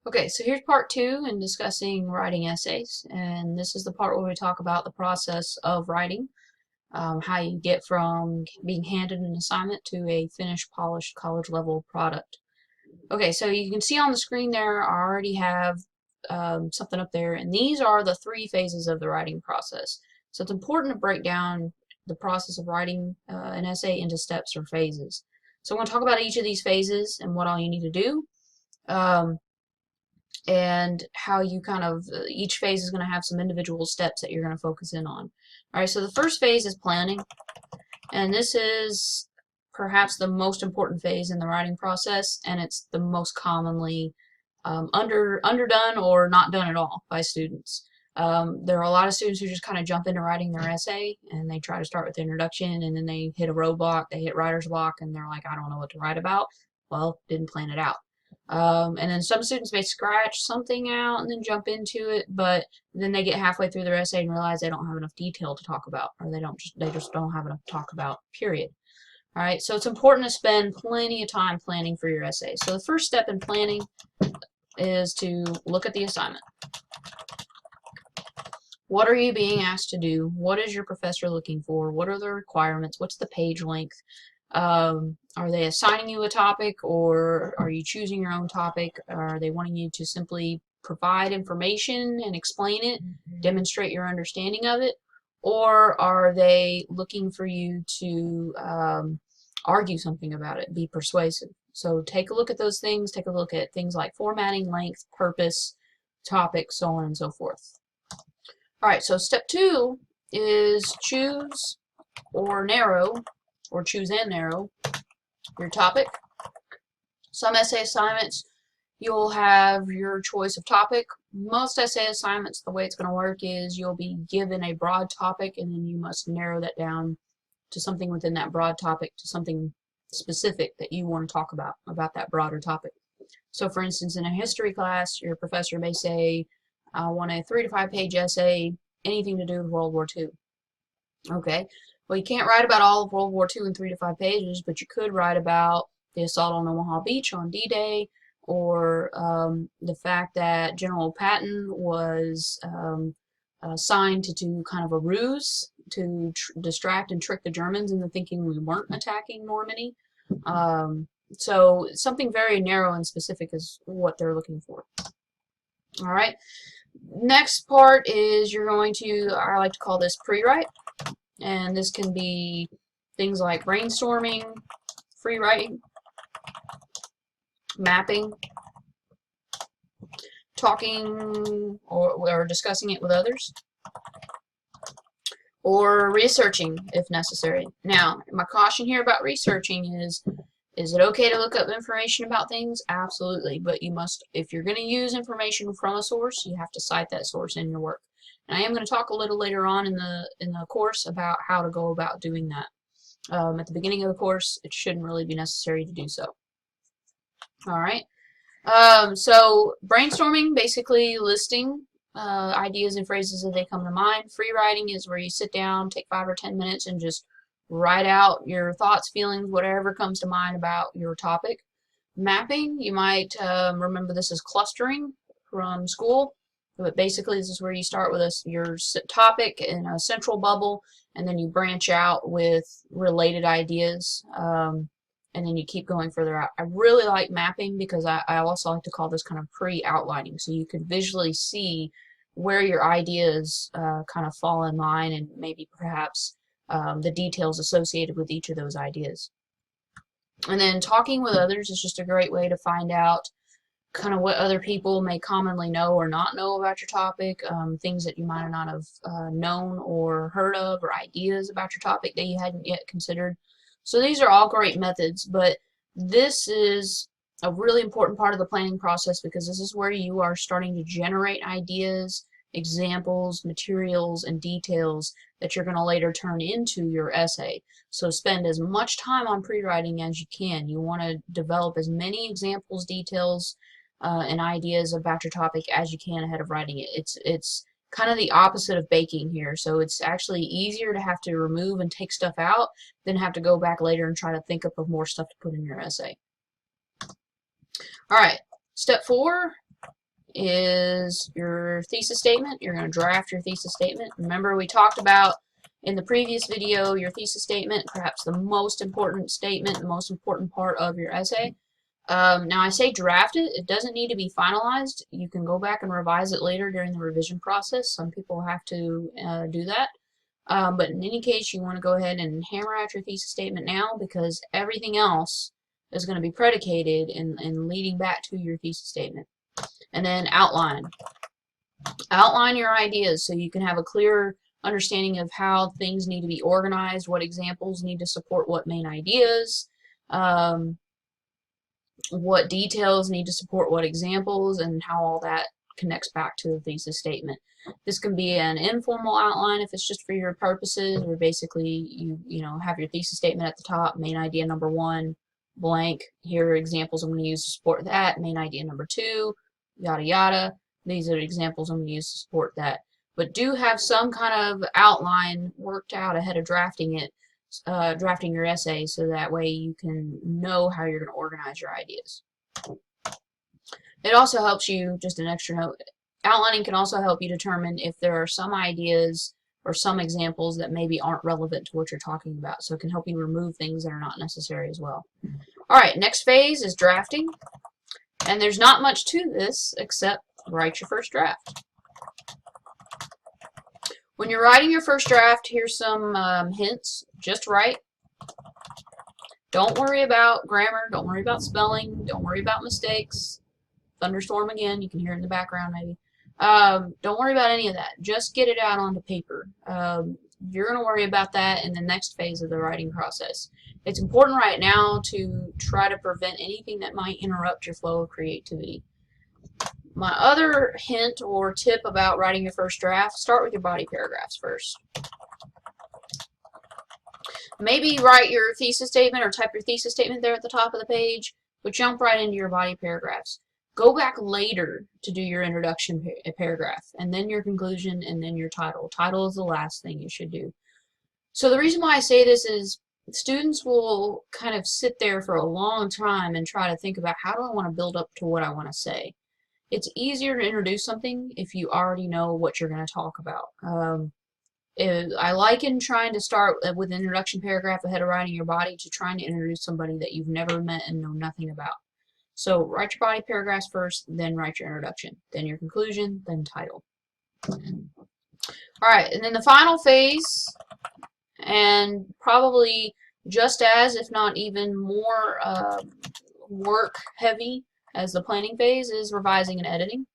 Okay, so here's part two in discussing writing essays, and this is the part where we talk about the process of writing, how you get from being handed an assignment to a finished, polished, college level product. Okay, so you can see on the screen there, I already have something up there, and these are the three phases of the writing process. So it's important to break down the process of writing an essay into steps or phases. So I'm going to talk about each of these phases and what all you need to do. Um, and how you kind of each phase is going to have some individual steps that you're going to focus in on. All right, so the first phase is planning, and this is perhaps the most important phase in the writing process, and it's the most commonly underdone or not done at all by students. There are a lot of students who just kind of jump into writing their essay and they try to start with the introduction and then they hit a roadblock, they hit writer's block, and they're like, I don't know what to write about. Well, didn't plan it out. And then some students may scratch something out and then jump into it, but then they get halfway through their essay and realize they don't have enough detail to talk about, or they just don't have enough to talk about, period. All right, so it's important to spend plenty of time planning for your essay. So the first step in planning is to look at the assignment. What are you being asked to do? What is your professor looking for? What are the requirements? What's the page length? Are they assigning you a topic, or are you choosing your own topic? Are they wanting you to simply provide information and explain it, demonstrate your understanding of it? Or are they looking for you to argue something about it, be persuasive? So take a look at those things. Take a look at things like formatting, length, purpose, topic, so on and so forth. All right, so step two is choose or narrow, or choose and narrow your topic. Some essay assignments, you'll have your choice of topic. Most essay assignments, the way it's going to work is you'll be given a broad topic and then you must narrow that down to something within that broad topic, to something specific that you want to talk about that broader topic. So for instance, in a history class, your professor may say, I want a 3 to 5 page essay, anything to do with World War II. Okay, well, you can't write about all of World War II in 3 to 5 pages, but you could write about the assault on Omaha Beach on D-Day, or the fact that General Patton was assigned to do kind of a ruse to distract and trick the Germans into thinking we weren't attacking Normandy. So something very narrow and specific is what they're looking for. All right. Next part is you're going to, I like to call this pre-write, and this can be things like brainstorming, free writing, mapping, talking or discussing it with others, or researching if necessary. Now, my caution here about researching is it okay to look up information about things? Absolutely, but you must, if you're going to use information from a source, you have to cite that source in your work. And I am going to talk a little later on in the course about how to go about doing that. At the beginning of the course, it shouldn't really be necessary to do so. All right. So brainstorming, basically listing ideas and phrases as they come to mind. Free writing is where you sit down, take 5 or 10 minutes, and just write out your thoughts, feelings, whatever comes to mind about your topic. Mapping, you might remember this as clustering from school, but basically this is where you start with your topic in a central bubble, and then you branch out with related ideas, and then you keep going further out. I really like mapping because I also like to call this kind of pre-outlining, so you can visually see where your ideas kind of fall in line, and maybe perhaps the details associated with each of those ideas. And then talking with others is just a great way to find out kind of what other people may commonly know or not know about your topic, things that you might not have known or heard of, or ideas about your topic that you hadn't yet considered. So these are all great methods, but this is a really important part of the planning process because this is where you are starting to generate ideas, examples, materials, and details that you're going to later turn into your essay. So spend as much time on pre-writing as you can. You want to develop as many examples, details, and ideas about your topic as you can ahead of writing it. It's kind of the opposite of baking here. So it's actually easier to have to remove and take stuff out than have to go back later and try to think up of more stuff to put in your essay. All right, step 4 is your thesis statement. You're going to draft your thesis statement. Remember, we talked about in the previous video your thesis statement, perhaps the most important statement, the most important part of your essay. Now, I say draft it. It doesn't need to be finalized. You can go back and revise it later during the revision process. Some people have to do that. But in any case, you want to go ahead and hammer out your thesis statement now, because everything else is going to be predicated in leading back to your thesis statement. And then outline. Outline your ideas so you can have a clear understanding of how things need to be organized, what examples need to support what main ideas, what details need to support what examples, and how all that connects back to the thesis statement. This can be an informal outline if it's just for your purposes, where basically you know have your thesis statement at the top, main idea number 1, blank. Here are examples I'm going to use to support that. Main idea number 2, yada yada. These are the examples I'm going to use to support that. But do have some kind of outline worked out ahead of drafting it, drafting your essay, so that way you can know how you're going to organize your ideas. It also helps you, just an extra note, outlining can also help you determine if there are some ideas or some examples that maybe aren't relevant to what you're talking about. So it can help you remove things that are not necessary as well. Alright, next phase is drafting. And there's not much to this except write your first draft. When you're writing your first draft, here's some hints. Just write. Don't worry about grammar. Don't worry about spelling. Don't worry about mistakes. Thunderstorm again. You can hear it in the background maybe. Don't worry about any of that. Just get it out onto paper. You're going to worry about that in the next phase of the writing process. It's important right now to try to prevent anything that might interrupt your flow of creativity. My other hint or tip about writing your first draft, start with your body paragraphs first. Maybe write your thesis statement or type your thesis statement there at the top of the page, but jump right into your body paragraphs. Go back later to do your introduction paragraph, and then your conclusion, and then your title. Title is the last thing you should do. So the reason why I say this is students will kind of sit there for a long time and try to think about, how do I want to build up to what I want to say? It's easier to introduce something if you already know what you're going to talk about. I liken trying to start with an introduction paragraph ahead of writing your body to trying to introduce somebody that you've never met and know nothing about. So write your body paragraphs first, then write your introduction, then your conclusion, then title. Alright, and then the final phase, and probably just as, if not even more work heavy as the planning phase, is revising and editing.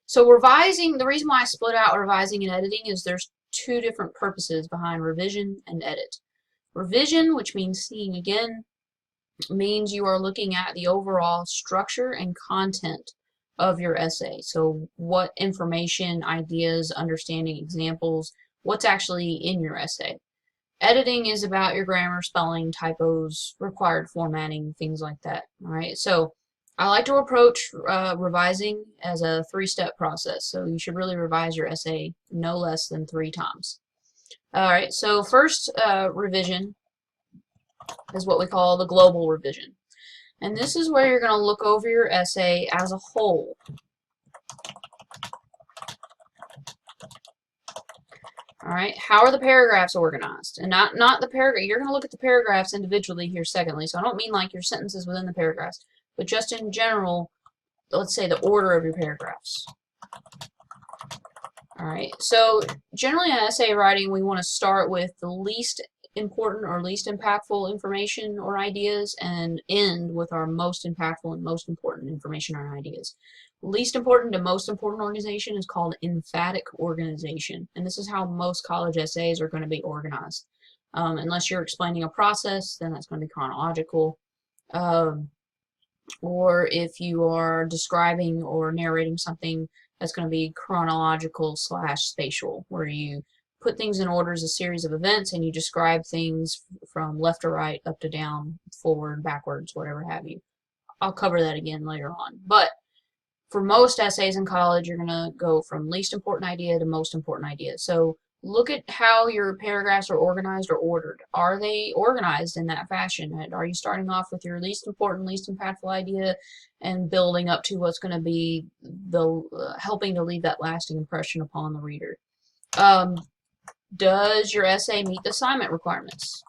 So revising, the reason why I split out revising and editing is there's two different purposes behind revision and edit. Revision, which means seeing again, means you are looking at the overall structure and content of your essay. So what information, ideas, understanding, examples, what's actually in your essay. Editing is about your grammar, spelling, typos, required formatting, things like that. All right. So I like to approach revising as a 3-step process. So you should really revise your essay no less than 3 times. All right. So first revision is what we call the global revision. And this is where you're going to look over your essay as a whole. Alright, how are the paragraphs organized? And not the paragraph, you're going to look at the paragraphs individually here secondly, so I don't mean like your sentences within the paragraphs, but just in general, let's say the order of your paragraphs. Alright, so generally in essay writing we want to start with the least important or least impactful information or ideas and end with our most impactful and most important information or ideas. Least important to most important organization is called emphatic organization, and this is how most college essays are going to be organized. Unless you're explaining a process, then that's going to be chronological. Or if you are describing or narrating something, that's going to be chronological / spatial, where you put things in order as a series of events and you describe things from left to right, up to down, forward, backwards, whatever have you. I'll cover that again later on. But for most essays in college, you're going to go from least important idea to most important idea. So look at how your paragraphs are organized or ordered. Are they organized in that fashion? Are you starting off with your least important, least impactful idea and building up to what's going to be the helping to leave that lasting impression upon the reader? Does your essay meet the assignment requirements?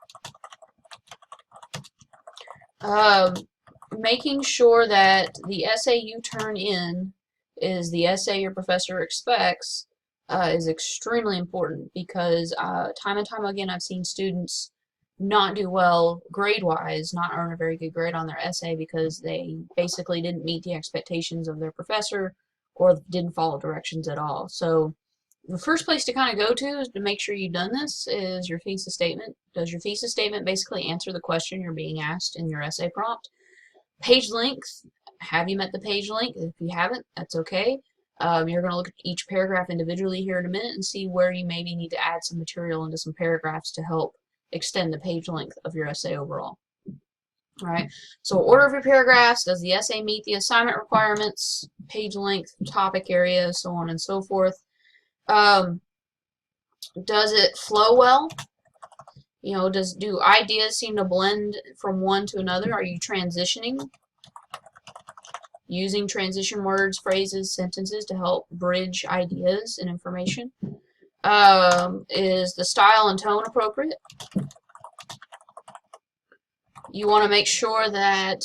Making sure that the essay you turn in is the essay your professor expects is extremely important, because time and time again I've seen students not do well grade-wise, not earn a very good grade on their essay because they basically didn't meet the expectations of their professor or didn't follow directions at all. So the first place to kind of go to is to make sure you've done this is your thesis statement. Does your thesis statement basically answer the question you're being asked in your essay prompt? Page length. Have you met the page length? If you haven't, that's okay. You're going to look at each paragraph individually here in a minute and see where you maybe need to add some material into some paragraphs to help extend the page length of your essay overall. All right, so order of your paragraphs. Does the essay meet the assignment requirements? Page length, topic area, so on and so forth. Does it flow well? You know, do ideas seem to blend from one to another? Are you transitioning? Using transition words, phrases, sentences to help bridge ideas and information? Is the style and tone appropriate? You want to make sure that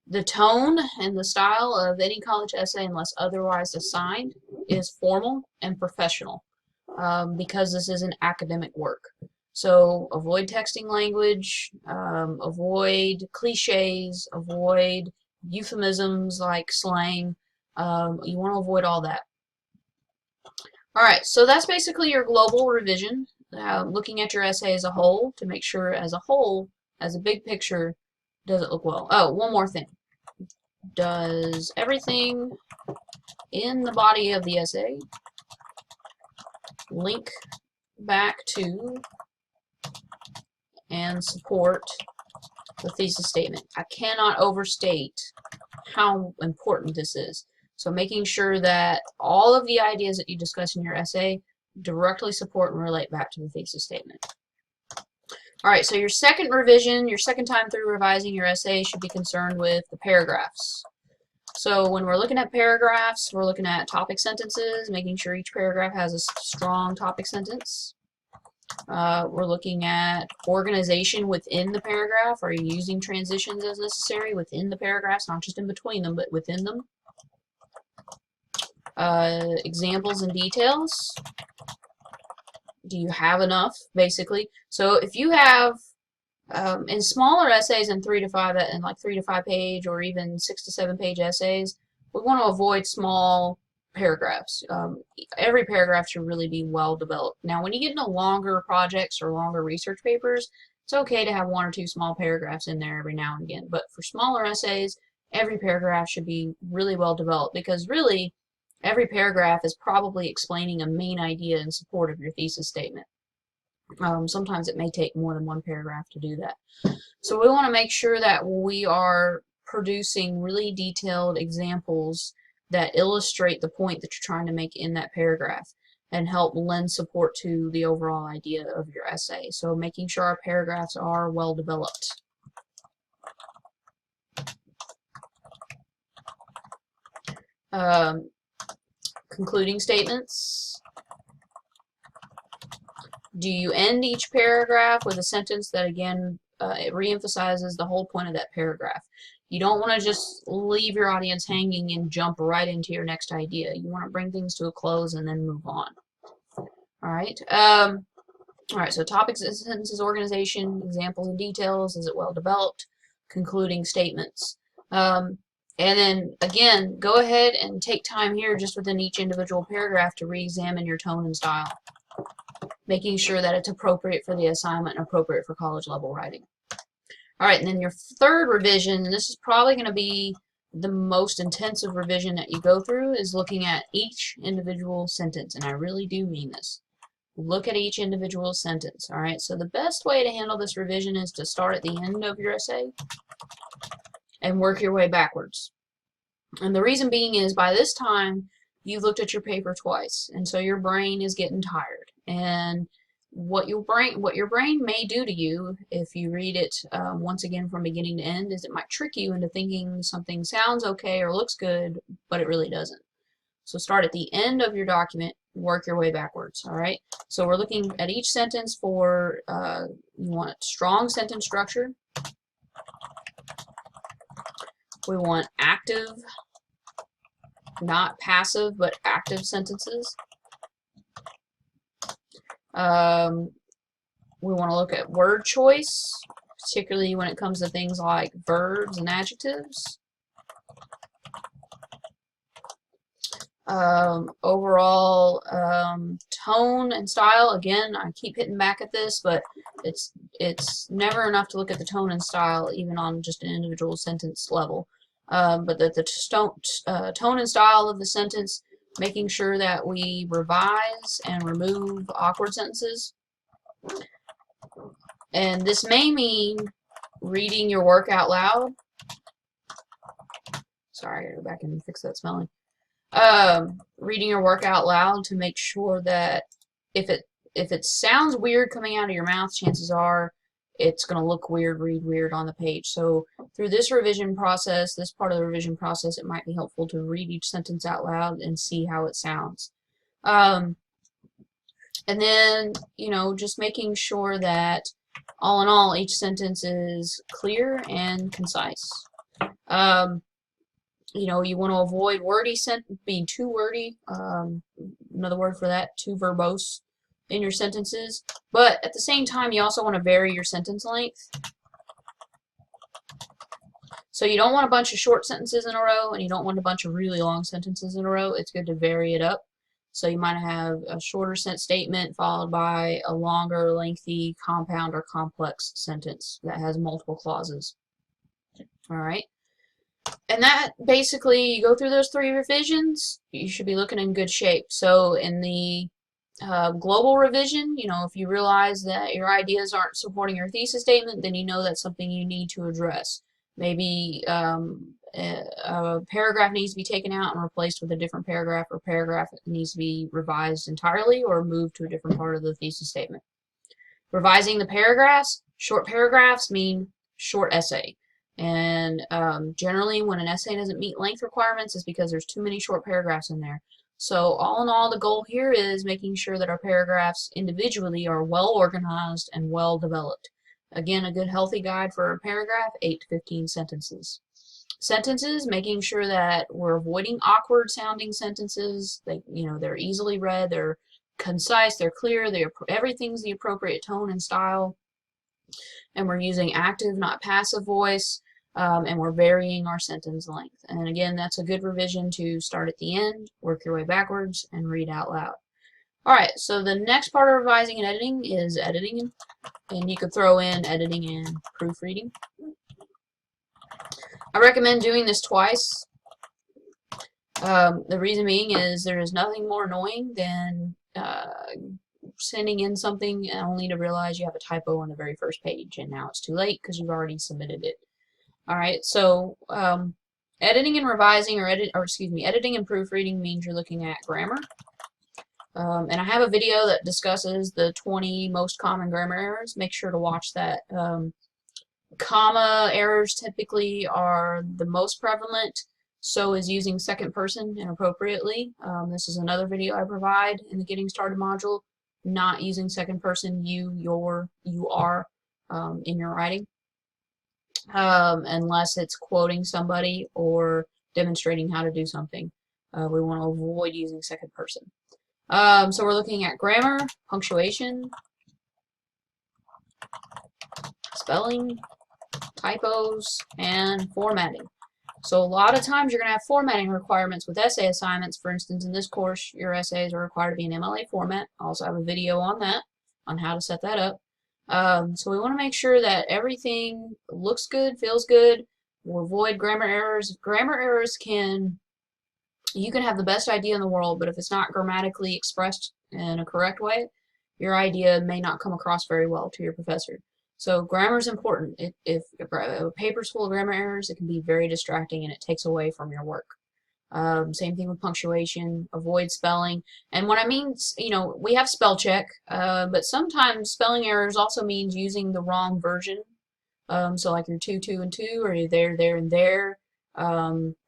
the tone and the style of any college essay, unless otherwise assigned, is formal and professional, because this is an academic work. So avoid texting language, avoid cliches, avoid euphemisms like slang. You want to avoid all that. Alright, so that's basically your global revision, looking at your essay as a whole to make sure as a whole, as a big picture, does it look well. Oh, one more thing. Does everything in the body of the essay link back to and support the thesis statement? I cannot overstate how important this is. So making sure that all of the ideas that you discuss in your essay directly support and relate back to the thesis statement. Alright, so your second revision, your second time through revising your essay should be concerned with the paragraphs. So when we're looking at paragraphs, we're looking at topic sentences, making sure each paragraph has a strong topic sentence. We're looking at organization within the paragraph. Are you using transitions as necessary within the paragraphs, not just in between them, but within them? Examples and details. Do you have enough, basically? So if you have in smaller essays in 3 to 5 page or even 6 to 7 page essays, we want to avoid small paragraphs. Every paragraph should really be well developed. Now when you get into longer projects or longer research papers, it's okay to have 1 or 2 small paragraphs in there every now and again, but for smaller essays, every paragraph should be really well developed, because really every paragraph is probably explaining a main idea in support of your thesis statement. Sometimes it may take more than 1 paragraph to do that. So we want to make sure that we are producing really detailed examples that illustrate the point that you're trying to make in that paragraph and help lend support to the overall idea of your essay. So making sure our paragraphs are well developed. Concluding statements. Do you end each paragraph with a sentence that, again, it reemphasizes the whole point of that paragraph? You don't want to just leave your audience hanging and jump right into your next idea. You want to bring things to a close and then move on. Alright, so topics, sentences, organization, examples and details. Is it well developed? Concluding statements. And then, again, go ahead and take time here just within each individual paragraph to re-examine your tone and style, making sure that it's appropriate for the assignment and appropriate for college level writing. Alright, and then your third revision, and this is probably going to be the most intensive revision that you go through, is looking at each individual sentence, and I really do mean this. Look at each individual sentence. Alright, so the best way to handle this revision is to start at the end of your essay and work your way backwards. And the reason being is by this time you've looked at your paper twice, and so your brain is getting tired. And what your brain may do to you if you read it once again from beginning to end is it might trick you into thinking something sounds okay or looks good, but it really doesn't. So start at the end of your document, work your way backwards, all right? So we're looking at each sentence for, you want strong sentence structure. We want active, not passive, but active sentences. We want to look at word choice, particularly when it comes to things like verbs and adjectives. Overall tone and style. Again, I keep hitting back at this, but it's never enough to look at the tone and style, even on just an individual sentence level. But the tone and style of the sentence, making sure that we revise and remove awkward sentences. And this may mean reading your work out loud. Sorry, I gotta go back and fix that spelling. Reading your work out loud to make sure that if it sounds weird coming out of your mouth, chances are it's going to look weird, read weird on the page. So through this revision process, this part of the revision process, it might be helpful to read each sentence out loud and see how it sounds. And then, you know, just making sure that all in all, each sentence is clear and concise. You know, you want to avoid being too wordy. Another word for that, too verbose in your sentences. But at the same time, you also want to vary your sentence length. So you don't want a bunch of short sentences in a row, and you don't want a bunch of really long sentences in a row. It's good to vary it up. So you might have a shorter statement followed by a longer, lengthy, compound, or complex sentence that has multiple clauses. All right. And that basically, you go through those 3 revisions, you should be looking in good shape. So in the global revision, you know, if you realize that your ideas aren't supporting your thesis statement, then you know that's something you need to address. Maybe a paragraph needs to be taken out and replaced with a different paragraph, or paragraph needs to be revised entirely or moved to a different part of the thesis statement. Revising the paragraphs, short paragraphs mean short essay. And generally when an essay doesn't meet length requirements, it's because there's too many short paragraphs in there. So all in all, the goal here is making sure that our paragraphs individually are well organized and well developed. Again, a good healthy guide for a paragraph, 8 to 15 sentences. Sentences, making sure that we're avoiding awkward sounding sentences. They're easily read, they're concise, they're clear, everything's the appropriate tone and style. And we're using active, not passive voice, and we're varying our sentence length. And again, that's a good revision to start at the end, work your way backwards, and read out loud. Alright, so the next part of revising and editing is editing, and you could throw in editing and proofreading. I recommend doing this twice. The reason being is there is nothing more annoying than sending in something only to realize you have a typo on the very first page, and now it's too late because you've already submitted it. Alright, so editing and revising, editing and proofreading means you're looking at grammar. And I have a video that discusses the 20 most common grammar errors. Make sure to watch that. Comma errors typically are the most prevalent, so is using second person inappropriately. This is another video I provide in the Getting Started module. Not using second person, you, your, you are in your writing, unless it's quoting somebody or demonstrating how to do something. We want to avoid using second person. So we're looking at grammar, punctuation, spelling, typos, and formatting. So a lot of times you're going to have formatting requirements with essay assignments. For instance, in this course, your essays are required to be in MLA format. I also have a video on that, on how to set that up. So we want to make sure that everything looks good, feels good. We'll avoid grammar errors. Grammar errors you can have the best idea in the world, but if it's not grammatically expressed in a correct way, your idea may not come across very well to your professor. So grammar is important. If a paper's full of grammar errors, it can be very distracting and it takes away from your work. Same thing with punctuation, avoid spelling. And what I mean, you know, we have spell check, but sometimes spelling errors also means using the wrong version. So like your two, and two, or your there, and there,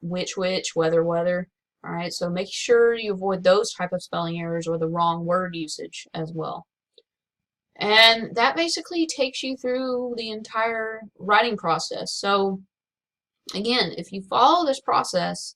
which, whether, whether. All right, so make sure you avoid those type of spelling errors or the wrong word usage as well. And that basically takes you through the entire writing process. So again, if you follow this process,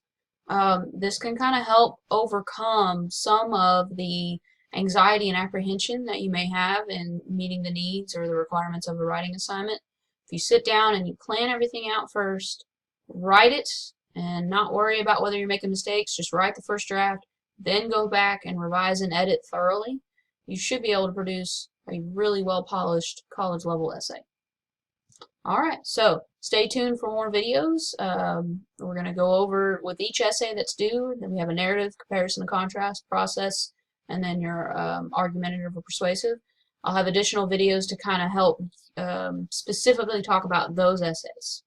this can kind of help overcome some of the anxiety and apprehension that you may have in meeting the needs or the requirements of a writing assignment. If you sit down and you plan everything out first, write it, and not worry about whether you're making mistakes, just write the first draft, then go back and revise and edit thoroughly, you should be able to produce a really well-polished college-level essay. Alright, so stay tuned for more videos. We're going to go over with each essay that's due. Then we have a narrative, comparison and contrast, process, and then your argumentative or persuasive. I'll have additional videos to kind of help specifically talk about those essays.